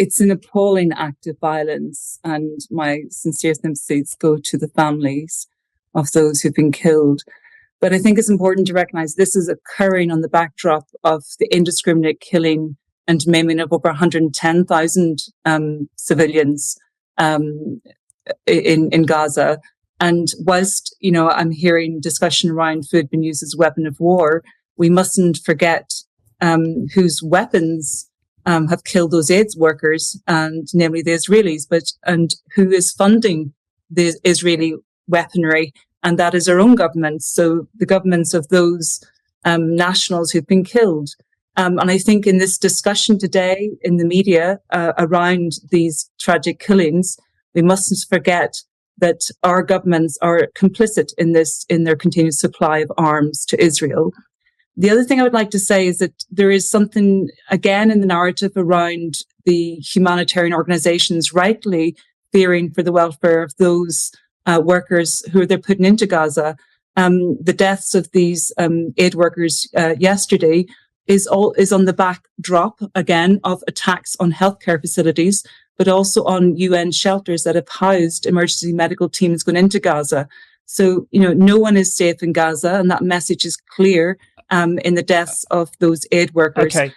It's an appalling act of violence, and my sincere sympathies go to the families of those who've been killed. But I think it's important to recognise this is occurring on the backdrop of the indiscriminate killing and maiming of over 110,000 civilians in Gaza. And whilst, I'm hearing discussion around food being used as a weapon of war, we mustn't forget whose weapons have killed those aid workers, and namely the Israelis, and who is funding the Israeli weaponry, and that is our own government. So the governments of those nationals who've been killed. And I think in this discussion today in the media around these tragic killings, we mustn't forget that our governments are complicit in this, in their continued supply of arms to Israel. The other thing I would like to say is that there is something, again, in the narrative around the humanitarian organizations rightly fearing for the welfare of those workers who they're putting into Gaza. The deaths of these aid workers yesterday is on the backdrop, again, of attacks on healthcare facilities, but also on UN shelters that have housed emergency medical teams going into Gaza. So, no one is safe in Gaza, and that message is clear in the deaths of those aid workers. Okay.